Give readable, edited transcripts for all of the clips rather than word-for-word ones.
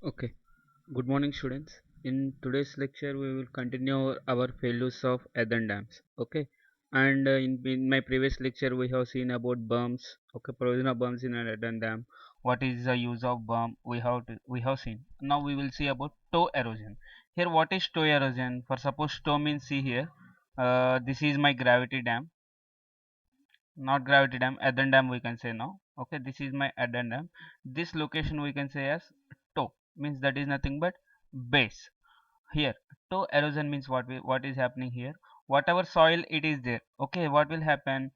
Okay, good morning, students. In today's lecture, we will continue our failures of earthen dams. Okay, and in my previous lecture, we have seen about berms. Okay, provision of berms in an earthen dam. What is the use of berm? We have seen. Now we will see about toe erosion. Here, what is toe erosion? For suppose toe means see here. This is my gravity dam, not gravity dam, earthen dam we can say now. Okay, this is my earthen dam. This location we can say as toe, means that is nothing but base. Here toe erosion means what is happening here, whatever soil it is there. Okay, what will happen,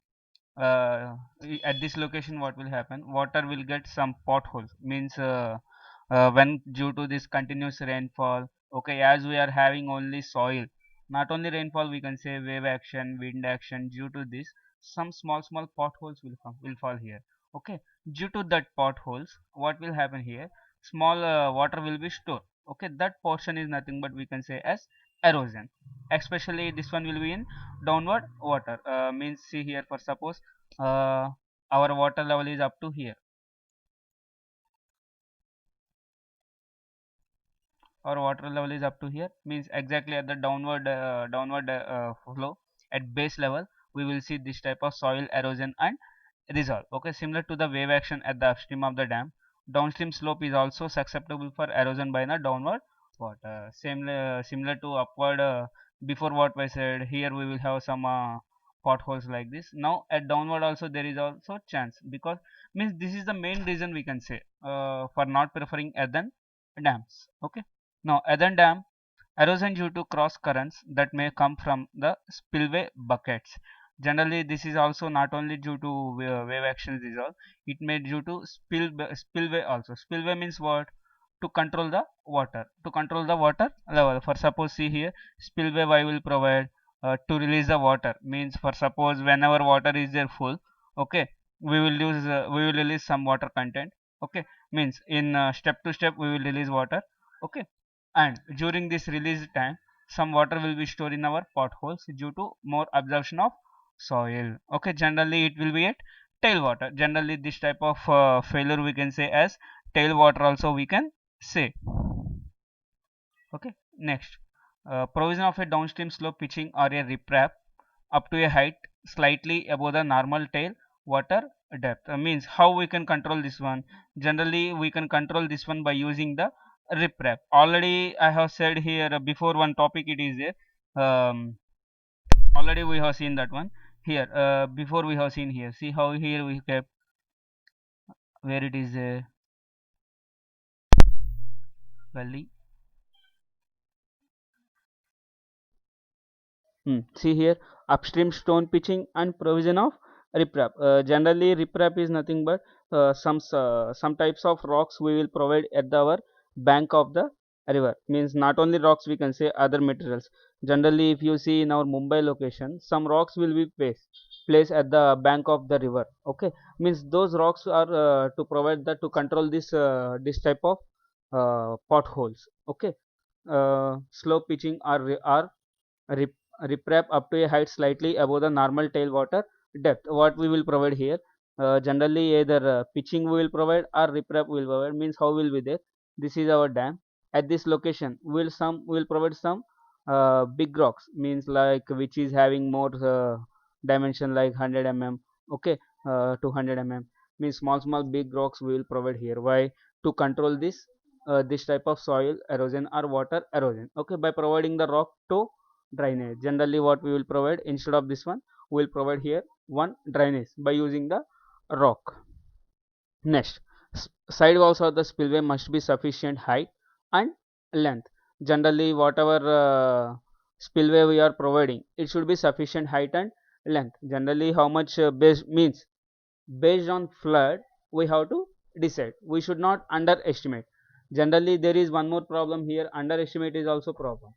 at this location what will happen, water will get some potholes, means when due to this continuous rainfall. Okay, as we are having only soil, not only rainfall, we can say wave action, wind action. Due to this, some small potholes will fall here. Okay, due to that potholes, what will happen here, small water will be stored. Okay, that portion is nothing but we can say as erosion. Especially this one will be in downward water, means see here, for suppose uh, our water level is up to here. Our water level is up to here, means exactly at the downward flow at base level, we will see this type of soil erosion and resolve. Okay, similar to the wave action at the upstream of the dam, downstream slope is also susceptible for erosion by the downward water. Similar to upward, before what I said, here we will have some potholes like this. Now at downward also there is also chance, because means this is the main reason we can say for not preferring earthen dams. Okay, now earthen dam erosion due to cross currents that may come from the spillway buckets. Generally, this is also not only due to wave action dissolve, it may due to spillway also. Spillway means what? To control the water, to control the water level. For suppose see here, spillway I will provide to release the water, means for suppose whenever water is there full, okay, we will release some water content. Okay, means in step to step we will release water. Okay, and during this release time, some water will be stored in our potholes due to more absorption of soil. Okay, generally it will be at tailwater. Generally this type of failure we can say as tailwater also we can say. Okay, next, provision of a downstream slope pitching or a riprap up to a height slightly above the normal tail water depth. Means how we can control this one. Generally we can control this one by using the riprap. Already I have said here, before one topic it is there. Already we have seen that one here. Before we have seen here, see how here we kept where it is a valley. See here, upstream stone pitching and provision of riprap. Generally, riprap is nothing but some types of rocks we will provide at our bank of the river. Means not only rocks, we can say other materials. Generally, if you see in our Mumbai location, some rocks will be placed at the bank of the river. Okay, means those rocks are to provide that to control this type of potholes. Okay, slope pitching are riprap up to a height slightly above the normal tailwater depth. What we will provide here, generally either pitching we will provide or riprap we will provide. Means how will be there, this is our dam. At this location we will provide some big rocks, means like which is having more dimension like 100 mm. Okay, 200 mm, means small big rocks we will provide here. Why? To control this type of soil erosion or water erosion. Okay, by providing the rock to drainage. Generally what we will provide, instead of this one we will provide here one drainage by using the rock. Next, side walls of the spillway must be sufficient height and length. Generally whatever spillway we are providing, it should be sufficient height and length. Generally how much base means, based on flood we have to decide. We should not underestimate. Generally there is one more problem here, underestimate is also problem.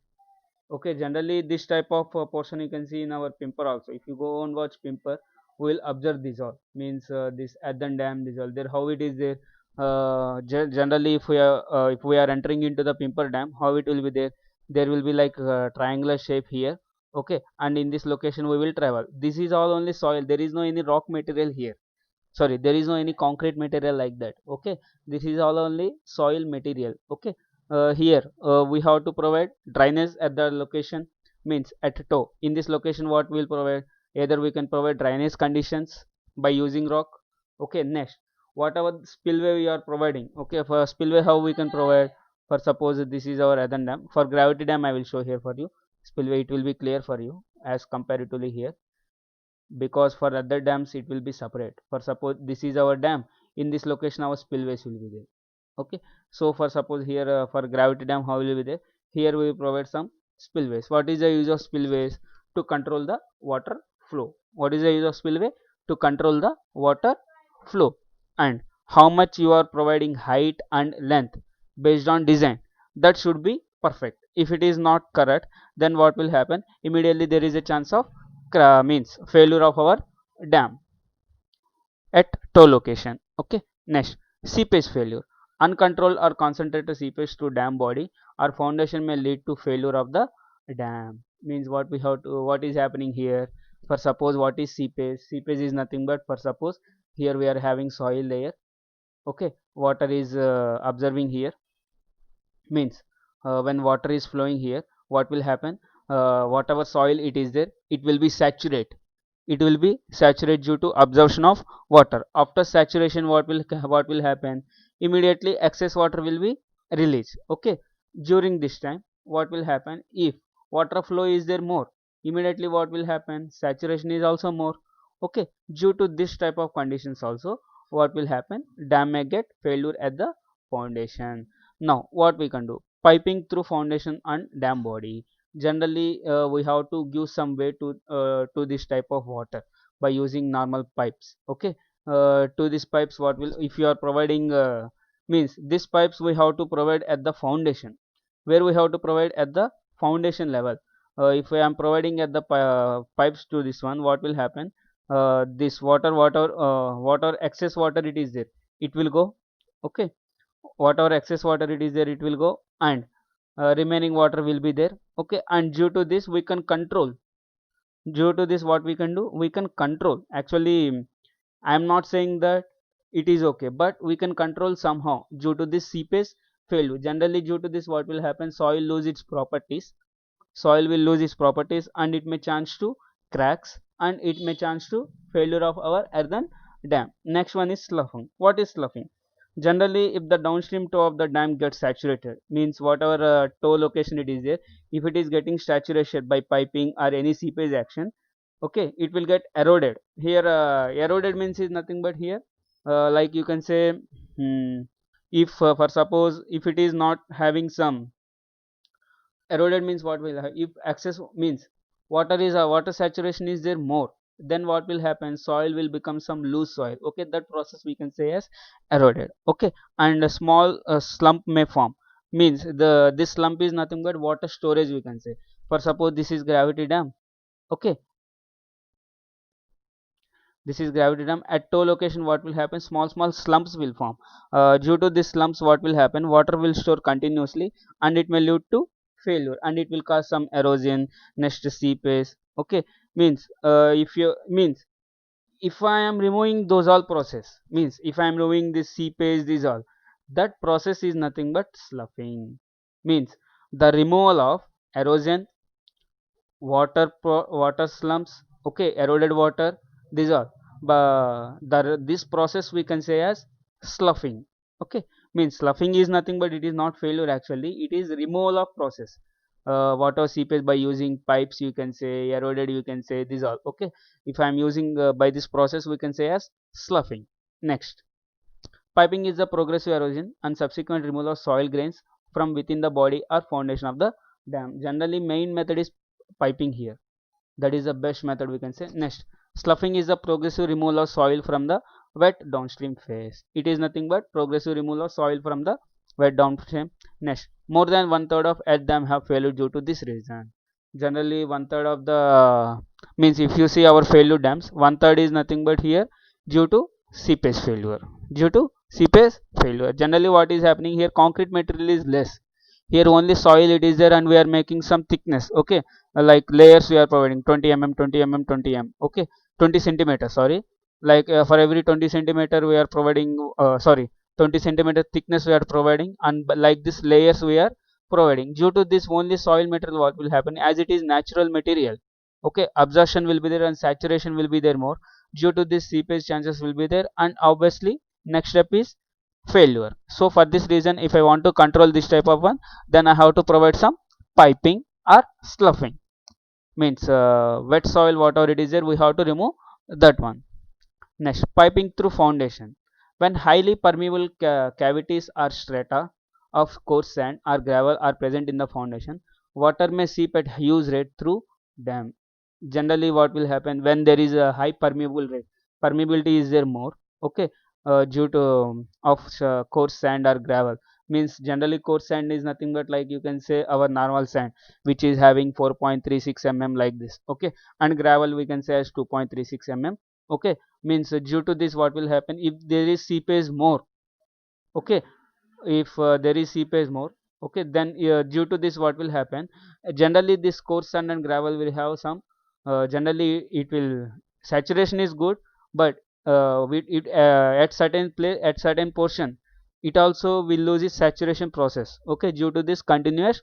Okay, generally this type of portion you can see in our pimper also. If you go and watch pimper, we will observe this all. Means this Adhan dam, this all there, how it is there. Generally if we are entering into the pimper dam, how it will be there, there will be like triangular shape here. Okay, and in this location we will travel. This is all only soil, there is no any rock material here. sorry, there is no any concrete material like that. Okay, this is all only soil material. Okay, here we have to provide drainage at the location, means at toe. In this location what we'll provide, either we can provide drainage conditions by using rock. Okay, next, whatever spillway we are providing. Okay, for spillway how we can provide, for suppose this is our other dam. For gravity dam I will show here for you spillway, it will be clear for you as comparatively here, because for other dams it will be separate. For suppose this is our dam, in this location our spillways will be there. Okay, so for suppose here for gravity dam how will be there, here we provide some spillways. What is the use of spillways? To control the water flow. What is the use of spillway? To control the water flow. And how much you are providing height and length based on design, that should be perfect. If it is not correct, then what will happen, immediately there is a chance of means failure of our dam at toe location. Okay, next, seepage failure. Uncontrolled or concentrated seepage to dam body or foundation may lead to failure of the dam. Means what we have to, what is happening here, for suppose what is seepage? Seepage is nothing but, for suppose here we are having soil layer. Okay, water is observing here, means when water is flowing here, what will happen, whatever soil it is there, it will be saturate, it will be saturate due to absorption of water. After saturation what will happen, immediately excess water will be released. Okay, during this time what will happen, if water flow is there more, immediately what will happen, saturation is also more. Okay, due to this type of conditions also what will happen, dam may get failure at the foundation. Now what we can do, piping through foundation and dam body. Generally we have to give some way to this type of water by using normal pipes. Okay, to these pipes what will, if you are providing means these pipes we have to provide at the foundation, where we have to provide at the foundation level. If I am providing at the pipes to this one, what will happen, this water excess water it is there, it will go. Okay, whatever excess water it is there, it will go, and remaining water will be there. Okay, and due to this we can control, due to this what we can do, we can control. Actually I am not saying that it is okay, but we can control somehow due to this seepage failure. Generally due to this what will happen, soil lose its properties, soil will lose its properties, and it may chance to cracks, and it may chance to failure of our earthen dam. Next one is sloughing. What is sloughing? Generally if the downstream toe of the dam gets saturated, means whatever toe location it is there, if it is getting saturated by piping or any seepage action, okay, it will get eroded. Here eroded means is nothing but here, like you can say, if for suppose if it is not having some, eroded means what will have, if excess means water is water saturation is there more, then what will happen, soil will become some loose soil. Okay, that process we can say as eroded. Okay, and a small slump may form, means the this slump is nothing but water storage we can say. For suppose this is gravity dam. Okay, this is gravity dam. At toe location what will happen, small slumps will form. Due to these slumps what will happen, water will store continuously, and it may lead to failure, and it will cause some erosion, next seepage. Okay, means if you means if I am removing those all process, means if I am removing this seepage, these all, that process is nothing but sloughing. Means the removal of erosion, water slumps. Okay, eroded water, these are this process we can say as sloughing. Okay, means sloughing is nothing but it is not failure, actually it is removal of process. Water seepage by using pipes you can say, eroded you can say, these are okay. If I am using by this process we can say as sloughing. Next, piping is the progressive erosion and subsequent removal of soil grains from within the body or foundation of the dam. Generally main method is piping here, that is the best method we can say. Next, sloughing is the progressive removal of soil from the wet downstream phase. It is nothing but progressive removal of soil from the wet downstream. Next, more than one third of earth dam have failed due to this reason. Generally one third of the means if you see our failure dams, one third is nothing but here due to seepage failure, due to seepage failure. Generally what is happening here, concrete material is less, here only soil it is there, and we are making some thickness. Okay, like layers we are providing 20 mm 20 mm 20 mm. Okay, 20 centimeters sorry, like for every 20 centimeter we are providing, sorry, 20 centimeter thickness we are providing, and like this layers we are providing. Due to this only soil material, what will happen, as it is natural material, okay, absorption will be there and saturation will be there more. Due to this, seepage chances will be there, and obviously next step is failure. So for this reason, if I want to control this type of one, then I have to provide some piping or sloughing. Means wet soil whatever it is there, we have to remove that one. Next, piping through foundation. When highly permeable cavities or strata of coarse sand or gravel are present in the foundation, water may seep at huge rate through them. Generally, what will happen when there is a high permeable rate? Permeability is there more, okay, due to of coarse sand or gravel. Means generally coarse sand is nothing but like you can say our normal sand, which is having 4.36 mm like this, okay, and gravel we can say as 2.36 mm, okay. Means due to this, what will happen if there is seepage more, okay, if there is seepage more, okay, then due to this, what will happen, generally this coarse sand and gravel will have some, generally it will, saturation is good, but with it at certain place, at certain portion, it also will lose its saturation process, okay, due to this continuous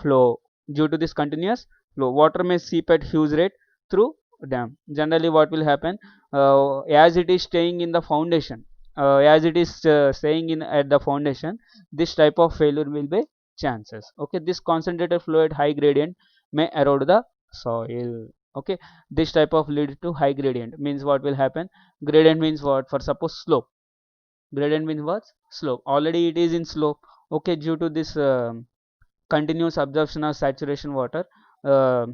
flow. Due to this continuous flow, water may seep at huge rate through dam. Generally what will happen, as it is staying in the foundation, as it is staying in at the foundation, this type of failure will be chances, okay. This concentrated flow at high gradient may erode the soil, okay. This type of lead to high gradient. Means what will happen, gradient means what, for suppose slope, gradient means what, slope, already it is in slope, okay. Due to this continuous absorption of saturation water, uh,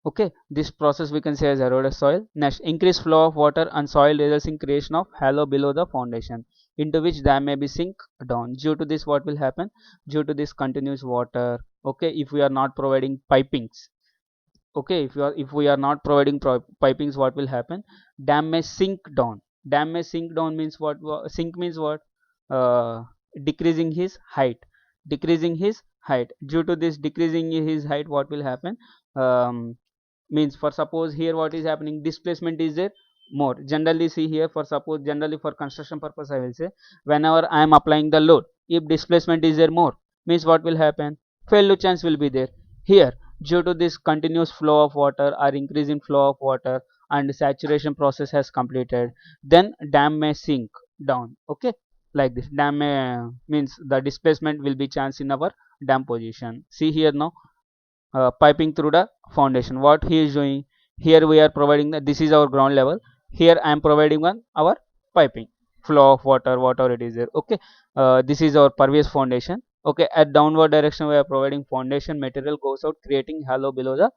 okay, this process we can say as eroded soil. Next, increased flow of water and soil results in creation of hollow below the foundation, into which there may be sink down. Due to this, what will happen, due to this continuous water, okay, if we are not providing pipings, okay, if we are not providing pipings, what will happen, dam may sink down. Dam may sink down means what, sink means what, uh, decreasing his height, decreasing his height. Due to this decreasing his height, what will happen, means for suppose here what is happening, displacement is there more. Generally see here, for suppose generally for construction purpose I will say, whenever I am applying the load, if displacement is there more, means what will happen, failure chance will be there. Here, due to this continuous flow of water or increase in flow of water and saturation process has completed, then dam may sink down, okay, like this. Dam may, means the displacement will be chance in our dam position. See here now, piping through the foundation, what he is doing, here we are providing the, this is our ground level, here I am providing one our piping flow of water, whatever it is there, okay. This is our pervious foundation, okay. At downward direction we are providing foundation material goes out, creating hollow below the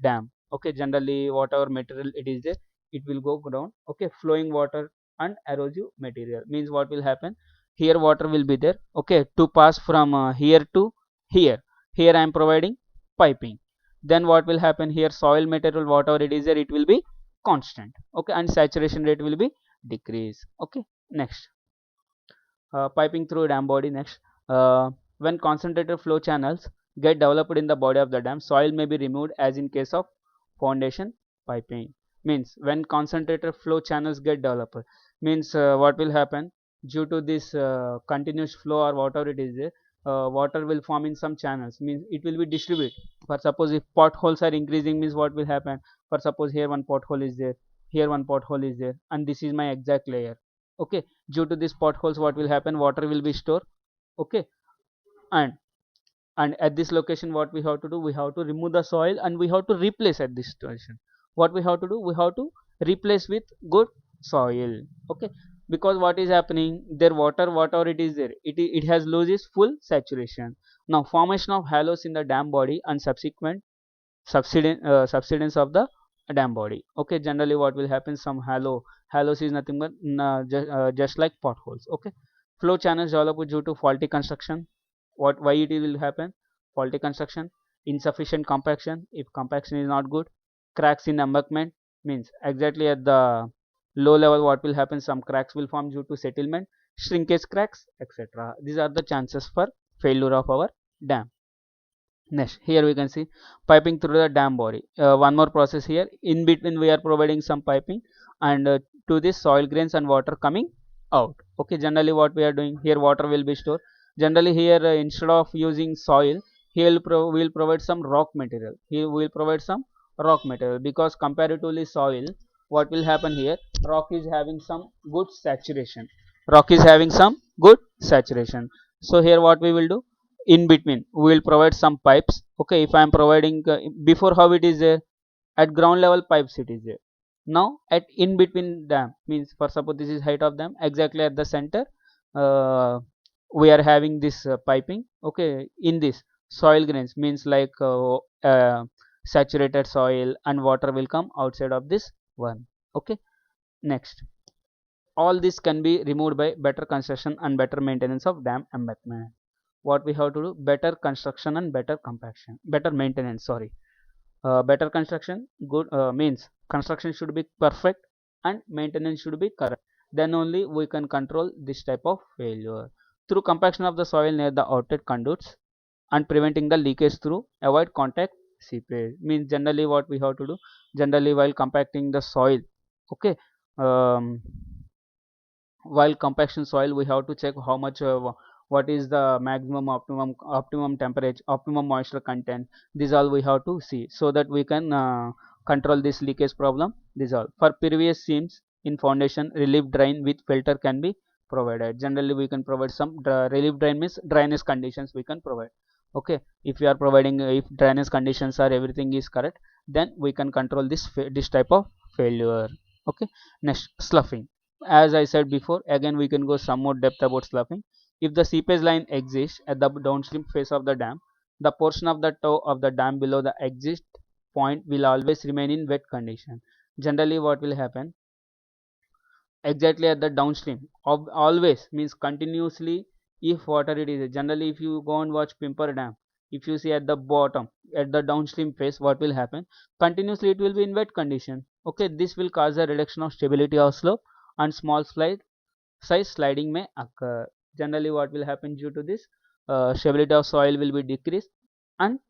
dam, okay. Generally whatever material it is there, it will go down, okay. Flowing water and erosive material, means what will happen, here water will be there, okay, to pass from here to here, here I am providing piping. Then what will happen, here soil material whatever it is there, it will be constant, okay, and saturation rate will be decrease, okay. Next, piping through dam body. Next, when concentrated flow channels get developed in the body of the dam, soil may be removed as in case of foundation piping. Means when concentrated flow channels get developed, means what will happen, due to this continuous flow or whatever it is there, water will form in some channels, means it will be distributed. For suppose if potholes are increasing, means what will happen, for suppose here one pothole is there, here one pothole is there, and this is my exact layer, okay. Due to these potholes, what will happen, water will be stored, okay. And and at this location, what we have to do, we have to remove the soil and we have to replace at this station. What we have to do, we have to replace with good soil, okay. Because what is happening, their water whatever it is there, it has lost its full saturation. Now formation of halos in the dam body and subsequent subsidence of the dam body, okay. Generally what will happen, some halos is nothing but just like potholes, okay. Flow channels develop due to faulty construction. What, why it will happen, faulty construction, insufficient compaction, if compaction is not good, cracks in embankment, means exactly at the low level what will happen, some cracks will form due to settlement, shrinkage cracks, etc. These are the chances for failure of our dam. Next, here we can see piping through the dam body. One more process here, in between we are providing some piping, and to this soil grains and water coming out. Okay, generally what we are doing here, water will be stored. Generally here instead of using soil, he will provide some rock material. He will provide some rock material, because comparatively soil, what will happen here, rock is having some good saturation. Rock is having some good saturation. So here what we will do, in between we will provide some pipes. Okay, if I am providing before, how it is there, at ground level pipes it is there. Now at in between dam, means for suppose this is height of dam, exactly at the center uh, we are having this piping. Okay, in this soil grains, means like saturated soil and water will come outside of this one. Okay, next, all this can be removed by better construction and better maintenance of dam embankment. What we have to do, better construction and better compaction, better maintenance, sorry. Better construction, good means construction should be perfect and maintenance should be correct. Then only we can control this type of failure. Through compaction of the soil near the outlet conduits and preventing the leakage through avoid contact seepage. Means generally what we have to do, generally while compacting the soil, okay, um, while compaction soil we have to check how much what is the maximum optimum temperature, optimum moisture content. These all we have to see, so that we can control this leakage problem. These all for previous seams in foundation, relief drain with filter can be provided. Generally we can provide some relief drain, means drainage conditions we can provide. Okay, if we are providing if drainage conditions are everything is correct, then we can control this type of failure. Okay, next, sloughing. As I said before, again we can go some more depth about sloughing. If the seepage line exists at the downstream face of the dam, the portion of the toe of the dam below the exit point will always remain in wet condition. Generally what will happen, exactly at the downstream of always, means continuously, if water it is, generally if you go and watch Pimper Dam, if you see at the bottom, at the downstream face, what will happen, continuously it will be in wet condition. Okay, this will cause a reduction of stability of slope and small size sliding may occur. Generally what will happen, due to this stability of soil will be decreased and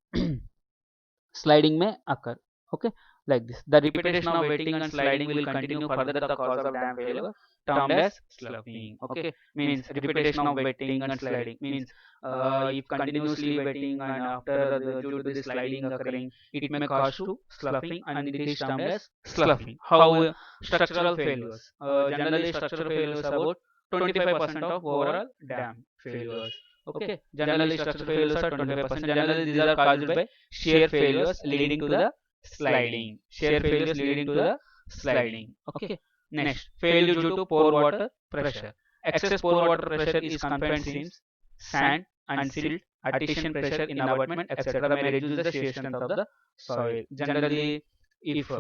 sliding may occur. Okay, like this, the repetition of wetting and sliding will continue further the cause of dam failure, termed as sloughing. Okay, means repetition of wetting and sliding, means if continuously wetting and after due to the sliding occurring, it may cause to sloughing, and it is termed as sloughing. How structural failures, generally structural failures about 25% of overall dam failures. Okay, generally structural failures are 25%. Generally these are caused by shear failures leading to the sliding. Shear failures leading to the sliding. Okay. Next, failure due to poor water pressure. Excess poor water pressure is confined seams, sand and silt, addition pressure in abutment, etc. may reduce the shear strength of the soil. Generally, if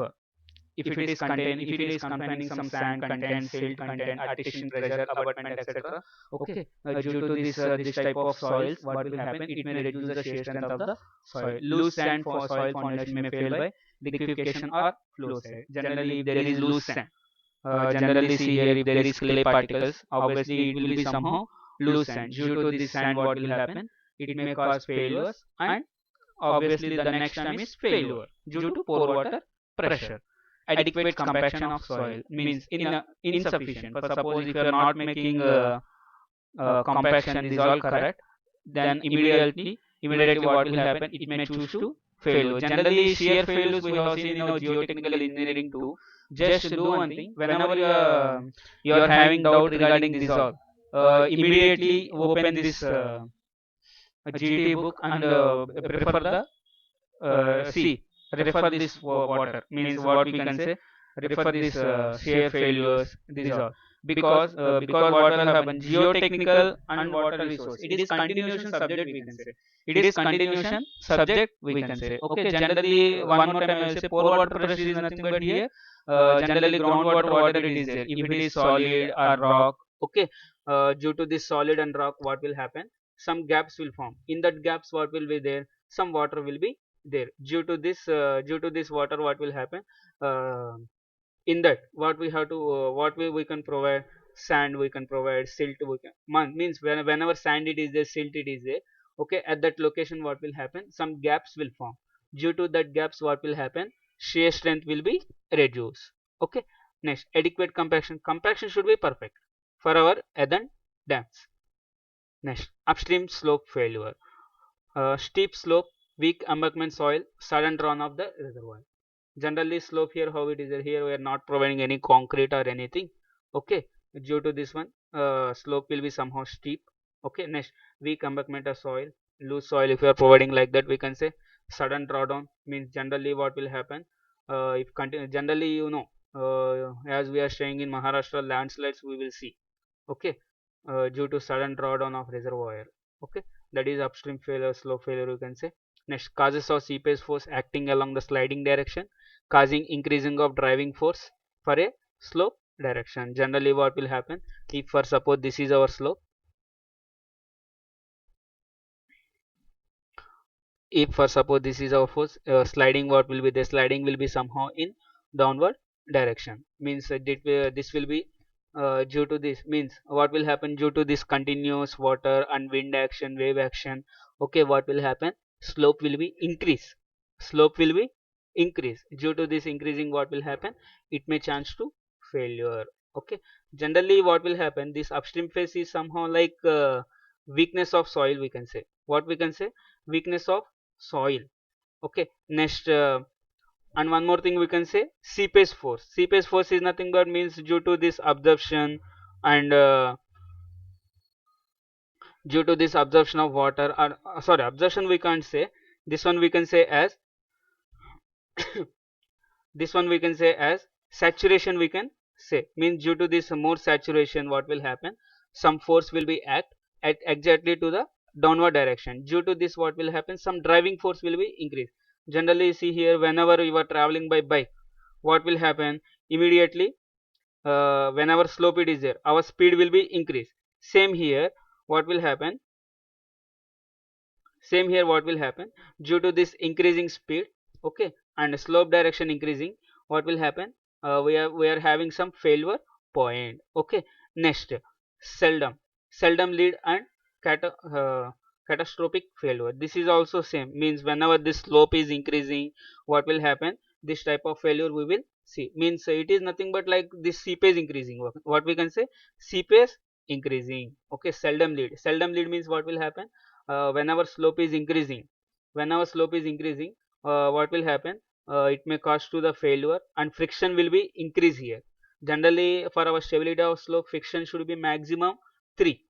if it is containing some sand content, silt content, addition pressure, abutment, etc. Okay, due to this type of soils, what will happen, it may reduce the shear strength of the soil. Loose sand for soil foundation may fail by liquefaction or flow side. Generally if there is loose sand, generally see here, if there is clay particles, obviously it will be somehow loose sand. Due to this sand, what will happen, it may cause failures, and obviously the next time is failure due to poor water pressure. Adequate compaction of soil, means insufficient. For suppose if you are not making compaction is all correct, then immediately what will happen, it may choose to fail. Generally shear failures we have seen in our geotechnical engineering too. Just do one thing, whenever you are having doubt regarding this all, immediately open this GT book and prefer the see, refer this water, means what we can say, refer this shear failures, these are, because what will happen, geotechnical and water resource, it is continuation subject we can say, it is continuation subject we can say. Okay, generally one more time I will say, poor water pressure is nothing but here generally groundwater water it is there, if it is solid or rock. Okay, due to this solid and rock, what will happen, some gaps will form, in that gaps what will be there, some water will be there. Due to this water, what will happen, uh, in that what we have to we can provide, sand we can provide, silt we can, means whenever sand it is there, silt it is there. Okay, at that location what will happen, some gaps will form. Due to that gaps, what will happen, shear strength will be reduced. Okay, Next, adequate compaction. Compaction should be perfect for our earthen dams. Next, upstream slope failure. Steep slope, weak embankment soil, sudden drawn of the reservoir. Generally slope here, how it is here, we are not providing any concrete or anything. Okay, due to this one, slope will be somehow steep. Okay, next, weak embankment of soil, loose soil. If you are providing like that, we can say sudden drawdown means generally what will happen. If continue, generally as we are staying in Maharashtra, landslides we will see. Okay, due to sudden drawdown of reservoir. Okay, that is upstream failure, slope failure, you can say. Next, causes of seepage force acting along the sliding direction, causing increasing of driving force for a slope direction. Generally what will happen, if for suppose this is our slope, if for suppose this is our force, sliding, what will be, the sliding will be somehow in downward direction, means this will be due to this, means what will happen due to this continuous water and wind action, wave action. Okay, what will happen, slope will be increase, slope will be increase. Due to this increasing, what will happen, it may chance to failure. Okay, generally what will happen, this upstream phase is somehow like weakness of soil, we can say. What we can say, weakness of soil. Okay, next, and one more thing we can say, seepage force. Seepage force is nothing but means due to this absorption and due to this absorption of water, or sorry, absorption we can't say, this one we can say as this one we can say as saturation, we can say, means due to this more saturation, what will happen, some force will be act at exactly to the downward direction. Due to this, what will happen, some driving force will be increased. Generally see here, whenever you are traveling by bike, what will happen, immediately whenever slope it is there, our speed will be increased. Same here, what will happen, same here what will happen, due to this increasing speed, okay, and slope direction increasing, what will happen, we are having some failure point. Okay, next, seldom, seldom lead and catastrophic failure. This is also same, means whenever this slope is increasing, what will happen, this type of failure we will see, means it is nothing but like this seepage increasing, what we can say, seepage increasing. Okay, seldom lead, seldom lead means what will happen, whenever slope is increasing, whenever slope is increasing, what will happen, it may cause to the failure and friction will be increase here. Generally for our stability of slope, friction should be maximum 3,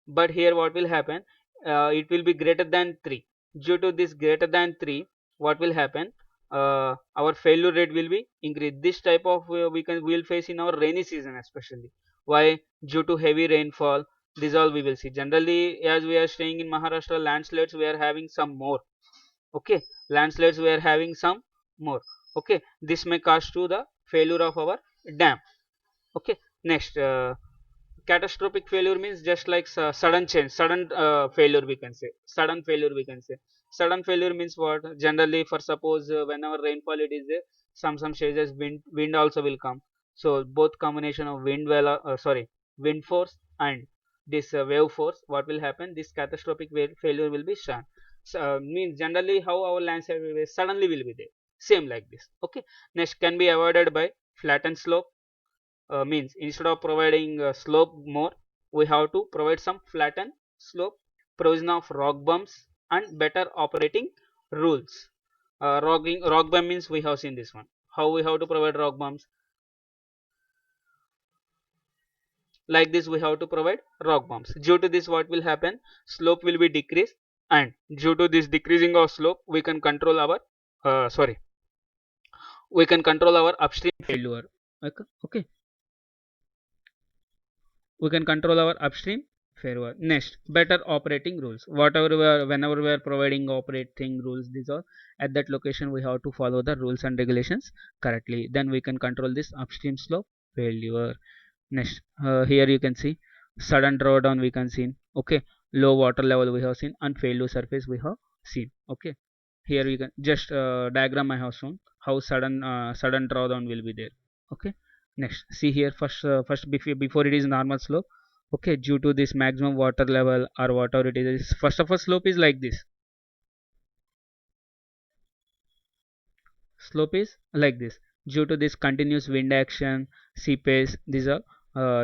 but here what will happen, it will be greater than 3. Due to this greater than 3, what will happen, our failure rate will be increased. This type of we will face in our rainy season especially. Why? Due to heavy rainfall, this all we will see. Generally as we are staying in Maharashtra, landslides we are having some more. Okay, landslides we are having some more. Okay, this may cause to the failure of our dam. Okay, next, catastrophic failure means just like sudden change, sudden failure, we can say, sudden failure, we can say. Sudden failure means what, generally for suppose whenever rainfall it is there, some stages wind also will come. So both combination of wind, well, sorry, wind force and this wave force, what will happen, this catastrophic failure will be shown. So, means generally how our landslide will be, suddenly will be there, same like this. Okay, next, can be avoided by flattened slope. Means instead of providing slope more, we have to provide some flattened slope, provision of rock bumps and better operating rules. Rock bump means we have seen this one, how we have to provide rock bumps, like this we have to provide rock bumps. Due to this, what will happen, slope will be decreased, and due to this decreasing of slope, we can control our sorry, we can control our upstream failure. Okay, okay, we can control our upstream failure. Next, better operating rules. Whatever whenever we are providing operating rules, these are at that location we have to follow the rules and regulations correctly. Then we can control this upstream slope failure. Next, here you can see sudden drawdown we can see. Okay, low water level we have seen, and failure surface we have seen. Okay, here you can just diagram I have shown how sudden drawdown will be there. Okay, next, see here, first before it is normal slope. Okay, due to this maximum water level or whatever it is, first of all slope is like this, slope is like this, due to this continuous wind action, seepage. These are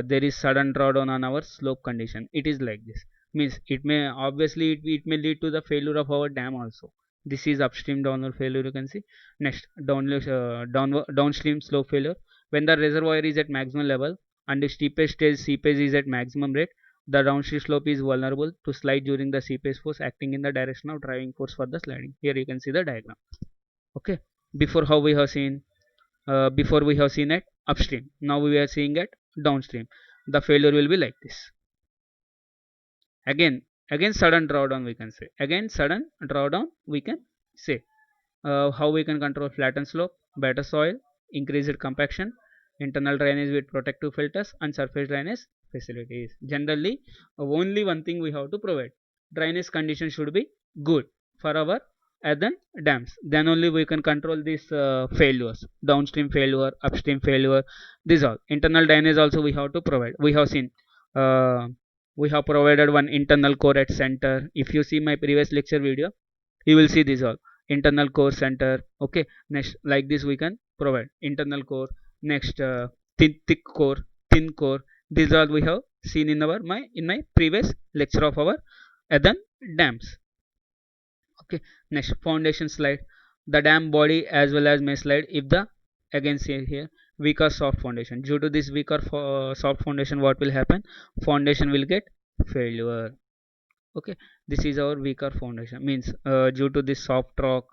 there is sudden drawdown on our slope condition. It is like this. Means it may obviously it may lead to the failure of our dam also. This is upstream downward failure, you can see. Next, downstream slope failure. When the reservoir is at maximum level and the steepest stage seepage is at maximum rate, the downstream slope is vulnerable to slide during the seepage force acting in the direction of driving force for the sliding. Here you can see the diagram. Okay, before how we have seen, before we have seen at upstream, now we are seeing at downstream. The failure will be like this. Again sudden drawdown, we can say. Again sudden drawdown, we can say. How we can control flattened slope, better soil, increased compaction, internal drainage with protective filters, and surface drainage facilities. Generally, only one thing we have to provide: drainage condition should be good for our earthen dams. Then only we can control these failures: downstream failure, upstream failure. These all internal drainage also we have to provide. We have seen. We have provided one internal core at center. If you see my previous lecture video, you will see this all internal core center. Okay, next like this we can provide internal core. Next, thick core, thin core. These all we have seen in my previous lecture of our earthen dams. Okay, next, foundation slide. The dam body as well as may slide if the, again see here, weaker soft foundation. Due to this weaker soft foundation, what will happen? Foundation will get failure. Okay, this is our weaker foundation. Means due to this soft rock,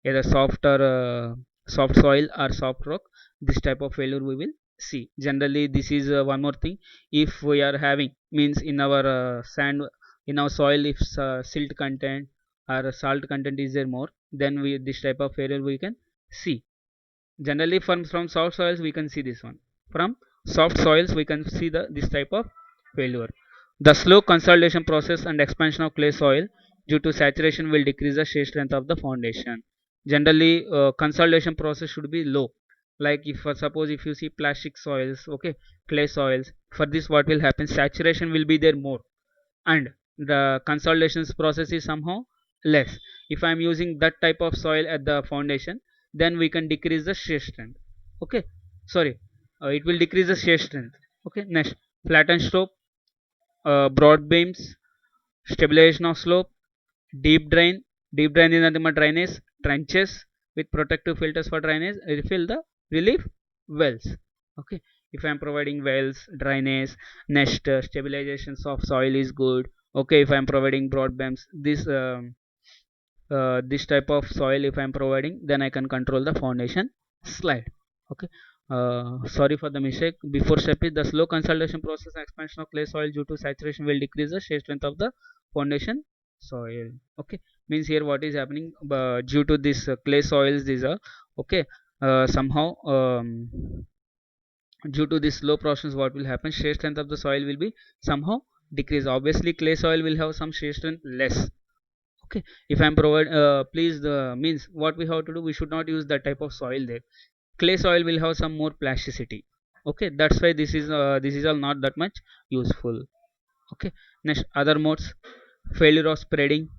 either soft or soft soil or soft rock, this type of failure we will see. Generally this is one more thing. If we are having, means in our sand, in our soil, if silt content or salt content is there more, then we this type of failure we can see. Generally from soft soils we can see this one. From soft soils we can see this type of failure. The slow consolidation process and expansion of clay soil due to saturation will decrease the shear strength of the foundation. Generally, consolidation process should be low. Like if suppose if you see plastic soils, okay, clay soils, for this what will happen? Saturation will be there more, and the consolidation process is somehow less. If I am using that type of soil at the foundation, then we can decrease the shear strength. Okay, sorry, it will decrease the shear strength. Okay, next, flatten slope, broad beams, stabilization of slope, deep drain. Deep drain is nothing but drainage, trenches with protective filters for drainage, refill the relief wells. Okay, if I am providing wells, drainage, next, stabilizations of soil is good. Okay, if I am providing broad beams, this type of soil if I am providing, then I can control the foundation slide. Okay, sorry for the mistake. Before step is the slow consolidation process and expansion of clay soil due to saturation will decrease the shear strength of the foundation soil. Okay, means here what is happening, due to this clay soils, these are okay, somehow due to this slow process what will happen, shear strength of the soil will be somehow decrease. Obviously clay soil will have some shear strength less. Okay, if I am provide, please the means what we have to do, we should not use that type of soil there. Clay soil will have some more plasticity. Okay, that's why this is all not that much useful. Okay, next, other modes: failure of spreading.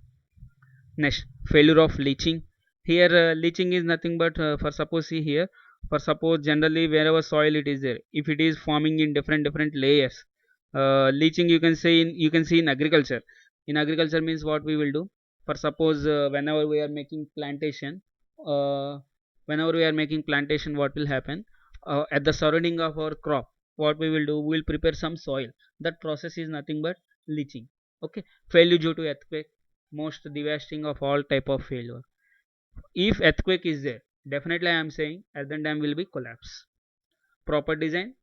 Next, failure of leaching. Here leaching is nothing but for suppose see here, for suppose generally wherever soil it is there, if it is forming in different layers, leaching you can say in, you can see in agriculture. In agriculture means what we will do, for suppose whenever we are making plantation, uh, whenever we are making plantation, what will happen, at the surrounding of our crop, what we will do, we will prepare some soil. That process is nothing but leaching. Okay, failure due to earthquake, most devastating of all type of failure. If earthquake is there, definitely I am saying earthen dam will be collapse. Proper design,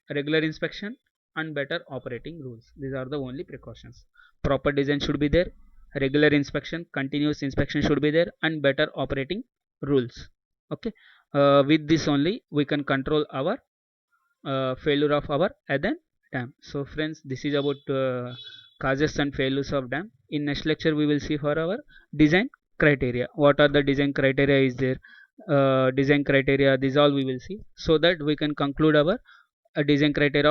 regular inspection, and better operating rules, these are the only precautions. Proper design should be there, regular inspection, continuous inspection should be there, and better operating rules. Okay, with this only we can control our failure of our earthen dam. So friends, this is about causes and failures of dam. In next lecture we will see for our design criteria, what are the design criteria is there, design criteria, these all we will see, so that we can conclude our design criteria of